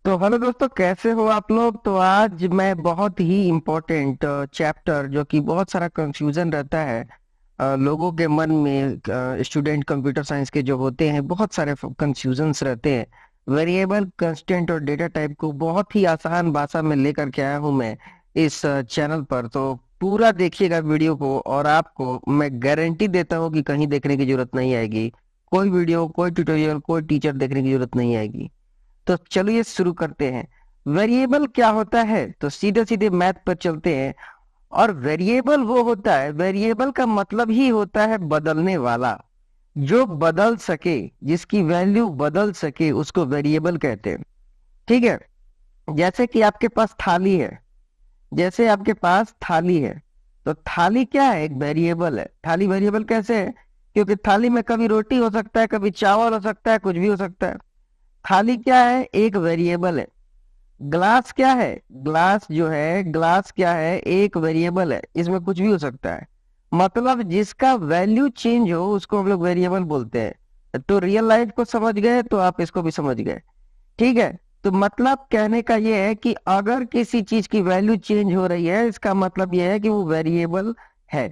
तो हेलो दोस्तों, कैसे हो आप लोग। तो आज मैं बहुत ही इम्पोर्टेंट चैप्टर जो कि बहुत सारा कंफ्यूजन रहता है लोगों के मन में। स्टूडेंट कंप्यूटर साइंस के जो होते हैं, बहुत सारे कंफ्यूजन्स रहते हैं। वेरिएबल, कांस्टेंट और डेटा टाइप को बहुत ही आसान भाषा में लेकर के आया हूं मैं इस चैनल पर। तो पूरा देखिएगा वीडियो को, और आपको मैं गारंटी देता हूं कि कहीं देखने की जरूरत नहीं आएगी। कोई वीडियो, कोई ट्यूटोरियल, कोई टीचर देखने की जरूरत नहीं आएगी। तो चलिए शुरू करते हैं। वेरिएबल क्या होता है, तो सीधे सीधे मैथ पर चलते हैं। और वेरिएबल वो होता है, वेरिएबल का मतलब ही होता है बदलने वाला। जो बदल सके, जिसकी वैल्यू बदल सके, उसको वेरिएबल कहते हैं। ठीक है। जैसे कि आपके पास थाली है, जैसे आपके पास थाली है, तो थाली क्या है? एक वेरिएबल है। थाली वेरिएबल कैसे है? क्योंकि थाली में कभी रोटी हो सकता है, कभी चावल हो सकता है, कुछ भी हो सकता है। थाली क्या है? एक वेरिएबल है। ग्लास क्या है? ग्लास जो है, ग्लास क्या है? एक वेरिएबल है, इसमें कुछ भी हो सकता है। मतलब जिसका वैल्यू चेंज हो उसको हम लोग वेरिएबल बोलते हैं। तो रियल लाइफ को समझ गए तो आप इसको भी समझ गए। ठीक है। तो मतलब कहने का ये है कि अगर किसी चीज की वैल्यू चेंज हो रही है, इसका मतलब ये है कि वो वेरिएबल है।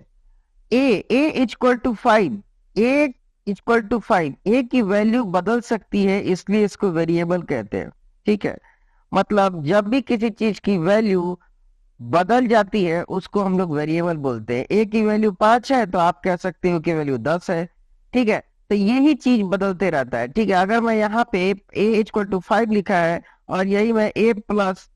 A equal to 5, a equal to 5, a की वैल्यू बदल सकती है, इसलिए इसको वेरिएबल कहते हैं। ठीक है। मतलब जब भी किसी चीज की वैल्यू बदल जाती है उसको हम लोग वेरिएबल बोलते हैं। ए की वैल्यू 5 है तो आप कह सकते हो कि वैल्यू 10 है। ठीक है। तो यही चीज बदलते रहता है। ठीक है। अगर मैं यहाँ पे ए इक्वल टू 5 लिखा है और यही मैं ए प्लस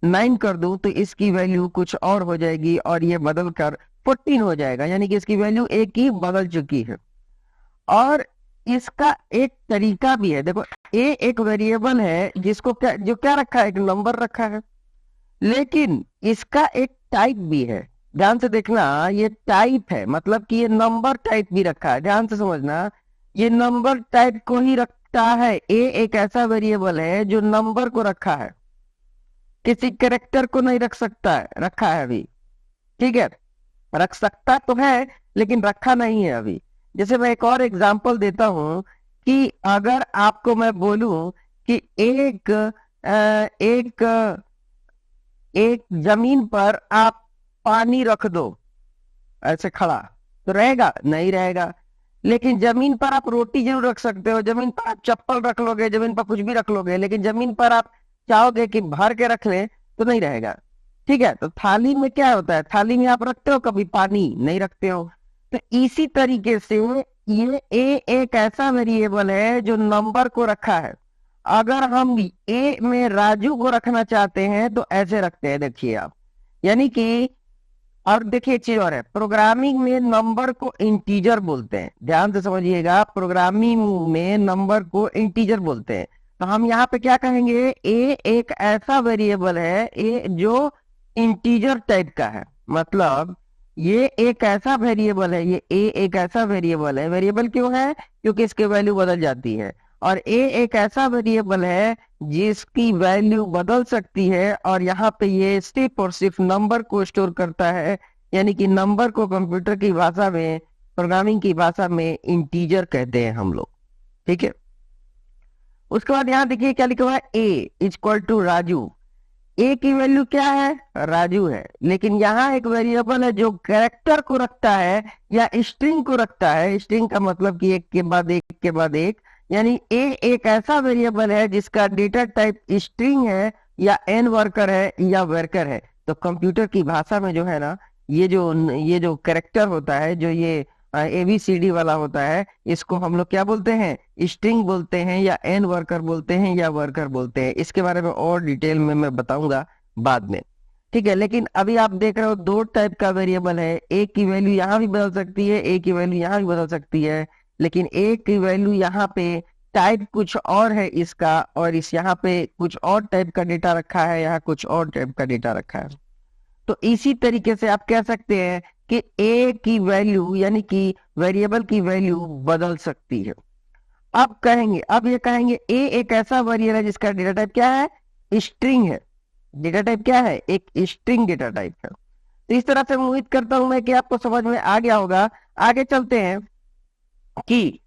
9 कर दूं, तो इसकी वैल्यू कुछ और हो जाएगी और ये बदल कर 14 हो जाएगा, यानी कि इसकी वैल्यू ए की बदल चुकी है। और इसका एक तरीका भी है। देखो, ए एक वेरिएबल है जिसको क्या रखा है? एक नंबर रखा है। लेकिन इसका एक टाइप भी है। ध्यान से देखना, ये टाइप है, मतलब कि ये नंबर टाइप भी रखा है। ध्यान से समझना, ये नंबर टाइप को ही रखता है। ए एक ऐसा वेरिएबल है जो नंबर को रखा है, किसी कैरेक्टर को नहीं रख सकता है, रखा है अभी। ठीक है। रख सकता तो है लेकिन रखा नहीं है अभी। जैसे मैं एक और एग्जांपल देता हूं कि अगर आपको मैं बोलूं कि एक एक जमीन पर आप पानी रख दो, ऐसे खड़ा, तो रहेगा? नहीं रहेगा। लेकिन जमीन पर आप रोटी जरूर रख सकते हो, जमीन पर आप चप्पल रख लोगे, जमीन पर कुछ भी रख लोगे, लेकिन जमीन पर आप चाहोगे कि भर के रख ले तो नहीं रहेगा। ठीक है। तो थाली में क्या होता है? थाली में आप रखते हो कभी पानी? नहीं रखते हो। तो इसी तरीके से ये ए एक ऐसा वेरिएबल है जो नंबर को रखा है। अगर हम ए में राजू को रखना चाहते हैं तो ऐसे रखते हैं, देखिए आप। यानी कि, और देखिए एक चीज और है, प्रोग्रामिंग में नंबर को इंटीजर बोलते हैं। ध्यान से समझिएगा, प्रोग्रामिंग में नंबर को इंटीजर बोलते हैं। तो हम यहाँ पे क्या कहेंगे? ए एक ऐसा वेरिएबल है, ए जो इंटीजर टाइप का है। मतलब ये एक ऐसा वेरिएबल है, ये ए एक ऐसा वेरिएबल है। वेरिएबल क्यों है? क्योंकि इसकी वैल्यू बदल जाती है। और ए एक ऐसा वेरिएबल है जिसकी वैल्यू बदल सकती है, और यहाँ पे ये सिर्फ और सिर्फ नंबर को स्टोर करता है। यानी कि नंबर को कंप्यूटर की भाषा में, प्रोग्रामिंग की भाषा में इंटीजर कहते हैं हम लोग। ठीक है। उसके बाद यहाँ देखिए क्या लिखा हुआ है, ए इक्वल टू राजू। ए की वैल्यू क्या है? राजू है। लेकिन यहाँ एक वेरिएबल है जो कैरेक्टर को रखता है या स्ट्रिंग को रखता है। स्ट्रिंग का मतलब कि एक के बाद एक के बाद एक। यानी ए एक ऐसा वेरिएबल है जिसका डेटा टाइप स्ट्रिंग है, या एन वर्कर है, या वर्कर है। तो कंप्यूटर की भाषा में जो है ना, ये जो कैरेक्टर होता है, जो ये ABCD वाला होता है, इसको हम लोग क्या बोलते हैं? स्ट्रिंग बोलते हैं, या एन वर्कर बोलते हैं, या वर्कर बोलते हैं। इसके बारे में और डिटेल में मैं बताऊंगा बाद में। ठीक है। लेकिन अभी आप देख रहे हो दो टाइप का वेरिएबल है। ए की वैल्यू यहाँ भी बदल सकती है, ए की वैल्यू यहाँ भी बदल सकती है। लेकिन ए की वैल्यू यहाँ पे टाइप कुछ और है इसका, और इस यहाँ पे कुछ और टाइप का डेटा रखा है, यहाँ कुछ और टाइप का डेटा रखा है। तो इसी तरीके से आप कह सकते हैं कि ए की वैल्यू, यानी कि वेरिएबल की वैल्यू बदल सकती है। अब ये कहेंगे ए एक ऐसा वेरिएबल है जिसका डेटा टाइप क्या है? स्ट्रिंग है। डेटा टाइप क्या है? एक स्ट्रिंग डेटा टाइप है। तो इस तरह से मैं उम्मीद करता हूं मैं कि आपको समझ में आ गया होगा। आगे चलते हैं कि,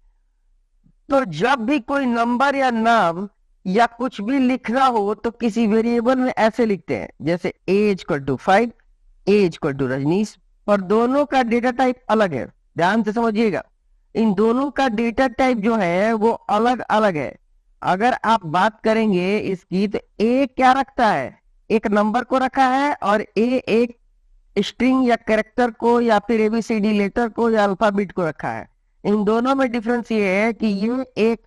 तो जब भी कोई नंबर या नाम या कुछ भी लिखना हो तो किसी वेरिएबल में ऐसे लिखते हैं, जैसे a equal to 5, a equal to Rajneesh, और दोनों का डेटा टाइप अलग है। ध्यान से समझिएगा, इन दोनों का डेटा टाइप जो है वो अलग अलग है। अगर आप बात करेंगे इसकी तो ए क्या रखता है, एक नंबर को रखा है, और ए एक स्ट्रिंग या कैरेक्टर को या फिर एबीसीडी लेटर को या अल्फाबेट को रखा है। इन दोनों में डिफरेंस ये है कि ये एक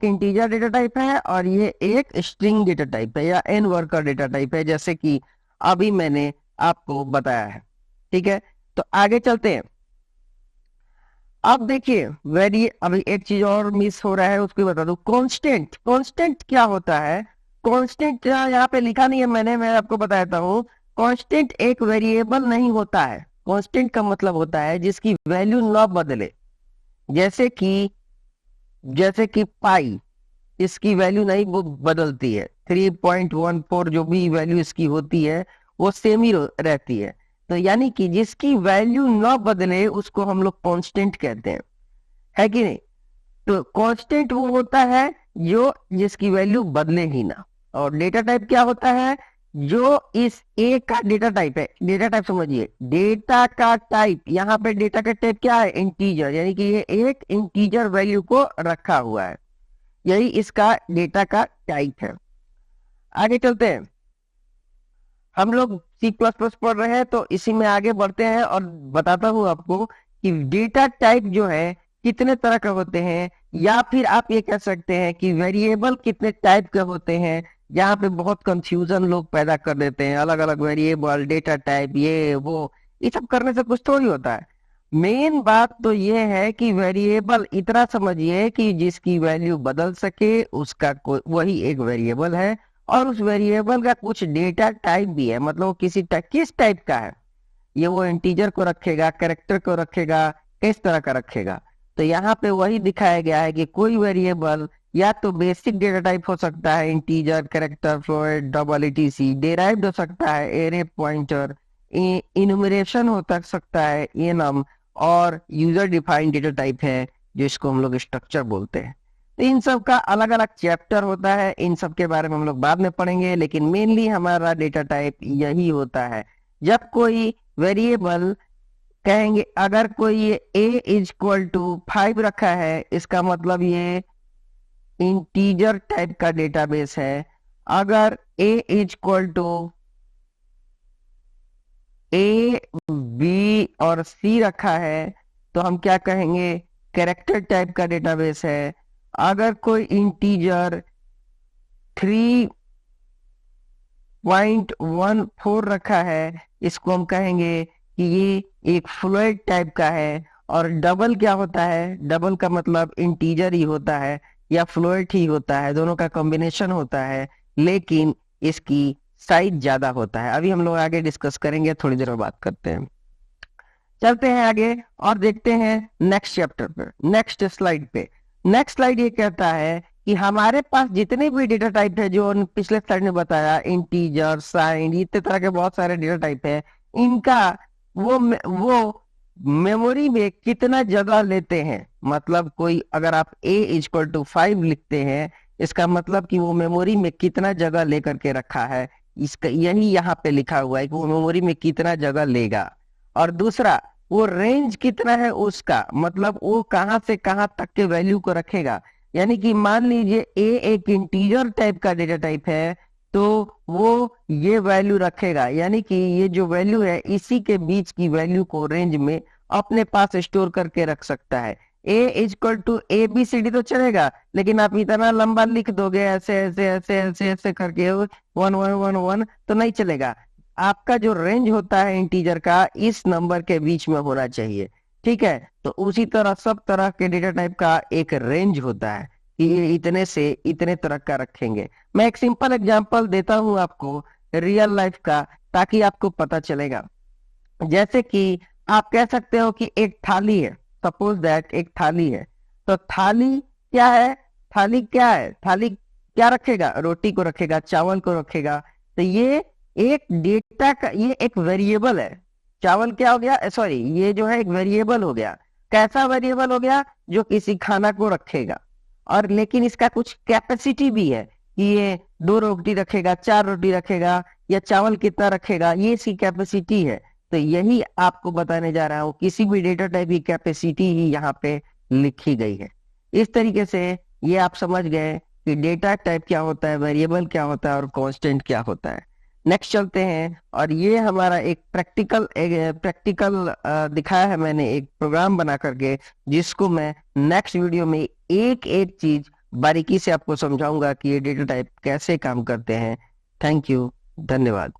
इंटीजर डेटा टाइप है और ये एक स्ट्रिंग डेटा टाइप है या एन वर्कर डेटा टाइप है, जैसे कि अभी मैंने आपको बताया है। ठीक है, तो आगे चलते हैं। अब देखिए अभी एक चीज और मिस हो रहा है, उसको बता दूं। कांस्टेंट, कांस्टेंट क्या होता है? कांस्टेंट यहाँ पे लिखा नहीं है मैंने, मैं आपको बताता हूँ। कांस्टेंट एक वेरिएबल नहीं होता है। कांस्टेंट का मतलब होता है जिसकी वैल्यू ना बदले, जैसे कि पाई, इसकी वैल्यू नहीं वो बदलती है। 3.14 जो भी वैल्यू इसकी होती है वो सेम ही रहती है। तो यानी कि जिसकी वैल्यू ना बदले उसको हम लोग कांस्टेंट कहते हैं, है कि नहीं? तो कांस्टेंट वो होता है जो जिसकी वैल्यू बदले ही ना। और डेटा टाइप क्या होता है? जो इस ए का डेटा टाइप है। डेटा टाइप समझिए, डेटा का टाइप, यहाँ पे डेटा का टाइप क्या है? इंटीजर, यानी कि ये एक इंटीजर वैल्यू को रखा हुआ है, यही इसका डेटा का टाइप है। आगे चलते हैं, हम लोग C++ पढ़ रहे हैं तो इसी में आगे बढ़ते हैं और बताता हूं आपको कि डेटा टाइप जो है कितने तरह के होते हैं, या फिर आप ये कह सकते हैं कि वेरिएबल कितने टाइप के होते हैं। यहाँ पे बहुत कंफ्यूजन लोग पैदा कर देते हैं, अलग अलग वेरिएबल, डेटा टाइप, ये सब करने से कुछ थोड़ी होता है। मेन बात तो ये है कि वेरिएबल इतना समझिए कि जिसकी वैल्यू बदल सके उसका वही एक वेरिएबल है, और उस वेरिएबल का कुछ डेटा टाइप भी है। मतलब वो किस टाइप का है, ये वो इंटीजर को रखेगा, कैरेक्टर को रखेगा, किस तरह का रखेगा। तो यहाँ पे वही दिखाया गया है कि कोई वेरिएबल या तो बेसिक डेटा टाइप हो सकता है, integer, character, float, double etc, derived हो सकता है, एरे, पॉइंटर, इनुमरेशन हो सकता है, enum, और यूजर डिफाइंड डेटा टाइप है जो इसको हम लोग स्ट्रक्चर बोलते हैं। तो इन सब का अलग अलग चैप्टर होता है, इन सब के बारे में हम लोग बाद में पढ़ेंगे, लेकिन मेनली हमारा डेटा टाइप यही होता है। जब कोई वेरिएबल कहेंगे, अगर कोई ये a इक्वल टू 5 रखा है, इसका मतलब ये इंटीजर टाइप का डेटाबेस है। अगर a equal to A, B और C रखा है तो हम क्या कहेंगे? कैरेक्टर टाइप का डेटाबेस है। अगर कोई इंटीजर 3.14 रखा है, इसको हम कहेंगे कि ये एक फ्लोट टाइप का है। और डबल क्या होता है? डबल का मतलब इंटीजर ही होता है या फ्लोट ही होता है, दोनों का कॉम्बिनेशन होता है, लेकिन इसकी साइज ज्यादा होता है। अभी हम लोग आगे डिस्कस करेंगे, थोड़ी देर में बात करते हैं। चलते हैं आगे और देखते हैं नेक्स्ट चैप्टर पर, नेक्स्ट स्लाइड पे। नेक्स्ट स्लाइड ये कहता है कि हमारे पास जितने भी डेटा टाइप है, जो पिछले स्लाइड में बताया, इंटीजर, साइन, इतने तरह के बहुत सारे डेटा टाइप है, इनका वो मेमोरी में कितना जगह लेते हैं। मतलब कोई अगर आप a इक्वल टू 5 लिखते हैं, इसका मतलब कि वो मेमोरी में कितना जगह लेकर के रखा है, इसका यही यहाँ पे लिखा हुआ है कि वो मेमोरी में कितना जगह लेगा। और दूसरा, वो रेंज कितना है उसका, मतलब वो कहाँ से कहाँ तक के वैल्यू को रखेगा। यानी कि मान लीजिए a एक इंटीजर टाइप का डेटा टाइप है, तो वो ये वैल्यू रखेगा, यानी कि ये जो वैल्यू है इसी के बीच की वैल्यू को रेंज में अपने पास स्टोर करके रख सकता है। a इक्वल टू ABCD तो चलेगा, लेकिन आप इतना लंबा लिख दोगे ऐसे ऐसे ऐसे ऐसे ऐसे करके 1111 तो नहीं चलेगा। आपका जो रेंज होता है इंटीजर का, इस नंबर के बीच में होना चाहिए। ठीक है, तो उसी तरह सब तरह के डेटा टाइप का एक रेंज होता है कि ये इतने से इतने तरह का रखेंगे। मैं एक सिंपल एग्जांपल देता हूं आपको रियल लाइफ का, ताकि आपको पता चलेगा। जैसे कि आप कह सकते हो कि एक थाली है, सपोज दैट एक थाली है। तो थाली क्या है? थाली क्या है? थाली क्या रखेगा? रोटी को रखेगा, चावल को रखेगा। तो ये एक डेटा का, ये एक वेरिएबल है। चावल क्या हो गया? सॉरी, ये जो है एक वेरिएबल हो गया। कैसा वेरिएबल हो गया? जो किसी खाना को रखेगा। और लेकिन इसका कुछ कैपेसिटी भी है कि ये 2 रोटी रखेगा, 4 रोटी रखेगा, या चावल कितना रखेगा, ये इसकी कैपेसिटी है। तो यही आपको बताने जा रहा हूँ, किसी भी डेटा टाइप की कैपेसिटी ही यहाँ पे लिखी गई है। इस तरीके से ये आप समझ गए कि डेटा टाइप क्या होता है, वेरिएबल क्या होता है और कांस्टेंट क्या होता है। नेक्स्ट चलते हैं, और ये हमारा एक प्रैक्टिकल दिखाया है मैंने एक प्रोग्राम बना करके, जिसको मैं नेक्स्ट वीडियो में एक एक चीज बारीकी से आपको समझाऊंगा कि ये डेटा टाइप कैसे काम करते हैं। थैंक यू, धन्यवाद।